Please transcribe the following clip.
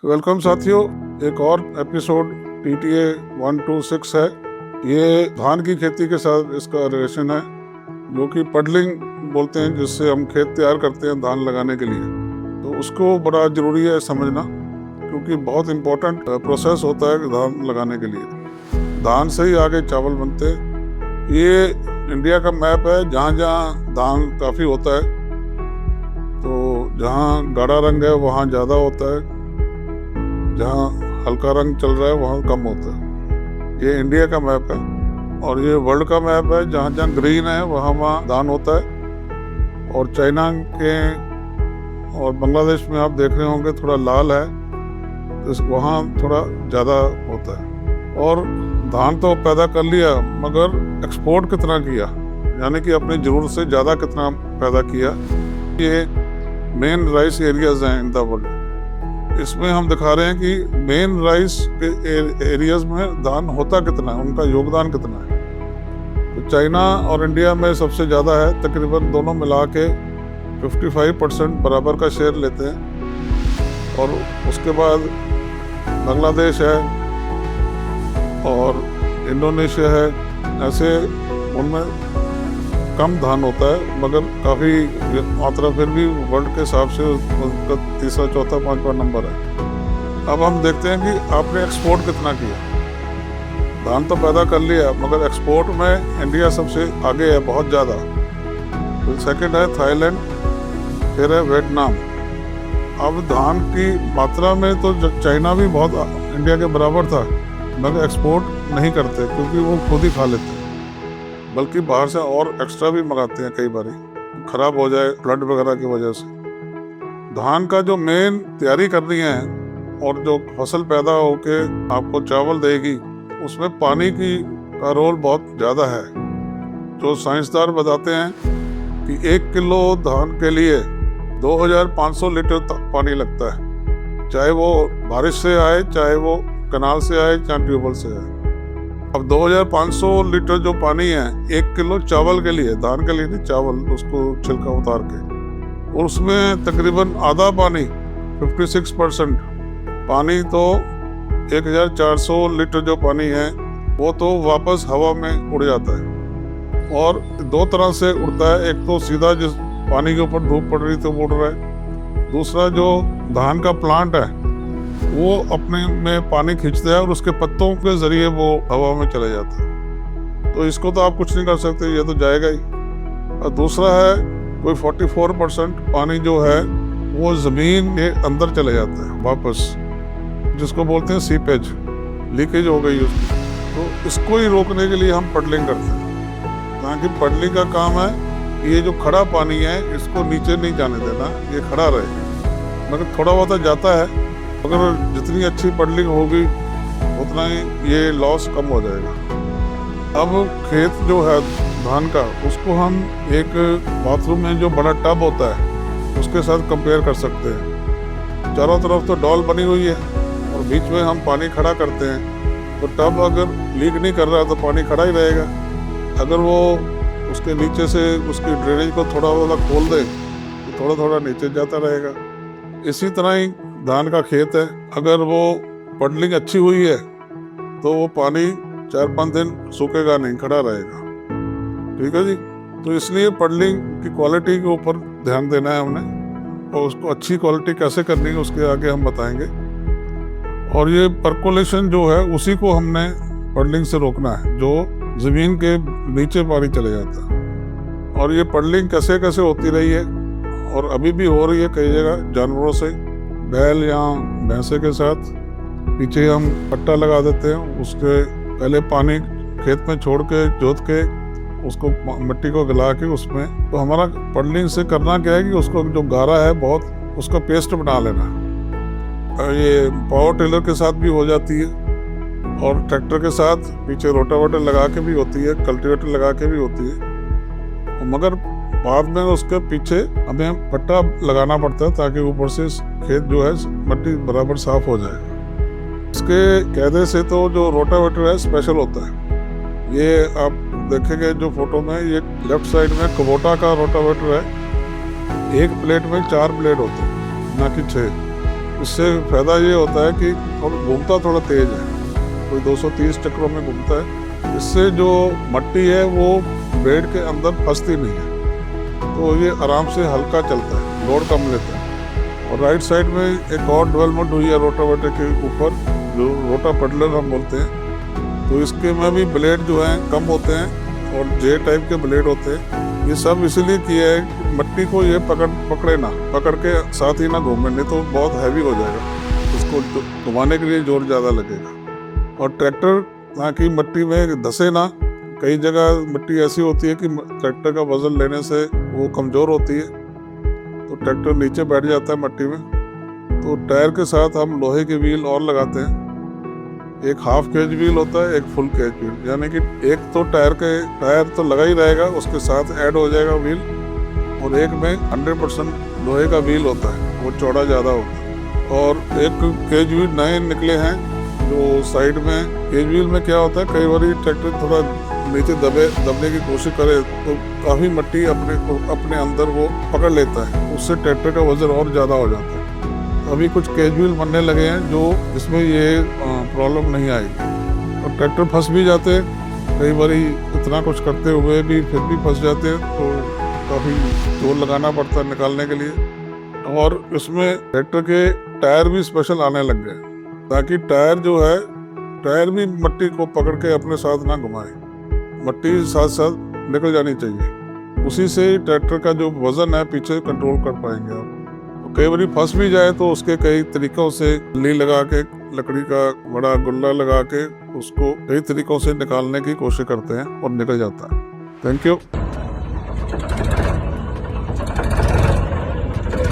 Welcome साथियों, एक और एपिसोड TTA 126 है। ये धान की खेती के साथ इसका रिलेशन है, जो कि पडलिंग बोलते हैं, जिससे हम खेत तैयार करते हैं धान लगाने के लिए। तो उसको बड़ा ज़रूरी है समझना, क्योंकि बहुत इम्पोर्टेंट प्रोसेस होता है धान लगाने के लिए। धान से ही आगे चावल बनते हैं। ये इंडिया का मैप है, जहाँ जहाँ धान काफ़ी होता है। तो जहाँ गाढ़ा रंग है वहाँ ज़्यादा होता है, जहाँ हल्का रंग चल रहा है वहाँ कम होता है। ये इंडिया का मैप है और ये वर्ल्ड का मैप है। जहाँ जहाँ ग्रीन है वहाँ धान होता है। और चाइना के और बांग्लादेश में आप देख रहे होंगे थोड़ा लाल है, तो वहाँ थोड़ा ज़्यादा होता है। और धान तो पैदा कर लिया, मगर एक्सपोर्ट कितना किया, यानी कि अपनी ज़रूरत से ज़्यादा कितना पैदा किया। ये मेन राइस एरियाज हैं इन द वर्ल्ड। इसमें हम दिखा रहे हैं कि मेन राइस के एरियाज में धान होता कितना है, उनका योगदान कितना है। तो चाइना और इंडिया में सबसे ज़्यादा है, तकरीबन दोनों मिला के 55% बराबर का शेयर लेते हैं। और उसके बाद बांग्लादेश है और इंडोनेशिया है। ऐसे उनमें कम धान होता है, मगर काफ़ी मात्रा फिर भी वर्ल्ड के हिसाब से उनका तीसरा, चौथा, पांचवा नंबर है। अब हम देखते हैं कि आपने एक्सपोर्ट कितना किया। धान तो पैदा कर लिया, मगर एक्सपोर्ट में इंडिया सबसे आगे है, बहुत ज़्यादा। फिर सेकंड है थाईलैंड, फिर है वियतनाम। अब धान की मात्रा में तो चाइना भी बहुत इंडिया के बराबर था, मगर एक्सपोर्ट नहीं करते क्योंकि वो खुद ही खा लेते हैं, बल्कि बाहर से और एक्स्ट्रा भी मंगाते हैं। कई बार खराब हो जाए फ्लड वगैरह की वजह से। धान का जो मेन तैयारी करनी है और जो फसल पैदा होके आपको चावल देगी, उसमें पानी का रोल बहुत ज़्यादा है। जो साइंसदान बताते हैं कि 1 किलो धान के लिए 2500 लीटर पानी लगता है, चाहे वो बारिश से आए, चाहे वो कनाल से आए, चाहे ट्यूबवेल से आए। अब 2500 लीटर जो पानी है 1 किलो चावल के लिए, धान के लिए नहीं, चावल उसको छिलका उतार के, और उसमें तकरीबन आधा पानी 56% पानी, तो 1400 लीटर जो पानी है वो तो वापस हवा में उड़ जाता है। और दो तरह से उड़ता है, एक तो सीधा जिस पानी के ऊपर धूप पड़ रही तो उड़ रहा है, दूसरा जो धान का प्लांट है वो अपने में पानी खींचता है और उसके पत्तों के जरिए वो हवा में चले जाता है। तो इसको तो आप कुछ नहीं कर सकते, ये तो जाएगा ही। और दूसरा है कोई 44% पानी जो है वो जमीन के अंदर चले जाता है वापस, जिसको बोलते हैं सीपेज, लीकेज हो गई उसकी। तो इसको ही रोकने के लिए हम पडलिंग करते हैं। ताकि पडलिंग का काम है ये जो खड़ा पानी है इसको नीचे नहीं जाने देना, ये खड़ा रहे। मगर थोड़ा बहुत जाता है, अगर जितनी अच्छी पडलिंग होगी उतना ही ये लॉस कम हो जाएगा। अब खेत जो है धान का, उसको हम एक बाथरूम में जो बड़ा टब होता है उसके साथ कंपेयर कर सकते हैं। चारों तरफ तो डॉल बनी हुई है और बीच में हम पानी खड़ा करते हैं। तो टब अगर लीक नहीं कर रहा तो पानी खड़ा ही रहेगा। अगर वो उसके नीचे से उसकी ड्रेनेज को थोड़ा थोड़ा खोल दे तो थोड़ा थोड़ा नीचे जाता रहेगा। इसी तरह ही धान का खेत है, अगर वो पडलिंग अच्छी हुई है तो वो पानी 4-5 दिन सूखेगा नहीं, खड़ा रहेगा। ठीक है जी। तो इसलिए पडलिंग की क्वालिटी के ऊपर ध्यान देना है हमने, और उसको अच्छी क्वालिटी कैसे करनी है उसके आगे हम बताएंगे। और ये परकोलेशन जो है उसी को हमने पडलिंग से रोकना है, जो जमीन के नीचे पानी चले जाता है। और ये पडलिंग कैसे कैसे होती रही है और अभी भी हो रही है कई जगह जानवरों से, बैल या भैंसे के साथ। पीछे हम पट्टा लगा देते हैं, उसके पहले पानी खेत में छोड़ के जोत के उसको मिट्टी को गला के उसमें, तो हमारा पडलिंग से करना क्या है कि उसको जो गारा है बहुत, उसका पेस्ट बना लेना। ये पावर टिलर के साथ भी हो जाती है और ट्रैक्टर के साथ पीछे रोटावेटर लगा के भी होती है, कल्टीवेटर लगा के भी होती है। मगर बाद में उसके पीछे हमें पट्टा लगाना पड़ता है ताकि ऊपर से खेत जो है मिट्टी बराबर साफ हो जाए। इसके कायदे से तो जो रोटावेटर है स्पेशल होता है। ये आप देखेंगे जो फोटो में, ये लेफ्ट साइड में कुबोटा का रोटावेटर है। एक प्लेट में 4 ब्लेड होते हैं, ना कि 6। इससे फ़ायदा ये होता है कि घूमता थोड़ा तेज़ है, कोई 230 चक्रों में घूमता है। इससे जो मट्टी है वो ब्लेड के अंदर फंसती नहीं है, तो ये आराम से हल्का चलता है, लोड कम लेता है। और राइट साइड में एक और डेवलपमेंट हुई है रोटावेटर के ऊपर, जो रोटा पडलर हम बोलते हैं। तो इसके में भी ब्लेड जो हैं कम होते हैं और जे टाइप के ब्लेड होते हैं। ये सब इसलिए किया है कि मट्टी को ये पकड़ के साथ ही ना घूमे, नहीं तो बहुत हैवी हो जाएगा, उसको घुमाने के लिए जोर ज़्यादा लगेगा। और ट्रैक्टर ताकि मट्टी में धंसे ना, कई जगह मिट्टी ऐसी होती है कि ट्रैक्टर का वजन लेने से वो कमज़ोर होती है, तो ट्रैक्टर नीचे बैठ जाता है मट्टी में। तो टायर के साथ हम लोहे के व्हील और लगाते हैं, एक हाफ केज व्हील होता है, एक फुल केज व्हील, यानी कि एक तो टायर तो लगा ही रहेगा, उसके साथ ऐड हो जाएगा व्हील, और एक में 100% लोहे का व्हील होता है, वो चौड़ा ज़्यादा होता है। और एक केज व्हील नए निकले हैं जो साइड में, केज व्हील में क्या होता है, कई बार ट्रैक्टर थोड़ा नीचे दबने की कोशिश करे तो काफ़ी मट्टी अपने अंदर वो पकड़ लेता है, उससे ट्रैक्टर का वजन और ज़्यादा हो जाता है। अभी कुछ केज व्हील बनने लगे हैं जो इसमें ये प्रॉब्लम नहीं आएगी। और ट्रैक्टर फंस भी जाते हैं, कई बार इतना कुछ करते हुए भी फिर भी फंस जाते हैं, तो काफ़ी जोर लगाना पड़ता है निकालने के लिए। और इसमें ट्रैक्टर के टायर भी स्पेशल आने लग गए, ताकि टायर भी मट्टी को पकड़ के अपने साथ ना घुमाए, मट्टी साथ साथ निकल जानी चाहिए। उसी से ट्रैक्टर का जो वज़न है पीछे कंट्रोल कर पाएंगे आप। कई बार फंस भी जाए तो उसके कई तरीक़ों से लगा के, लकड़ी का बड़ा गुल्ला लगा के उसको कई तरीक़ों से निकालने की कोशिश करते हैं और निकल जाता है। Thank you.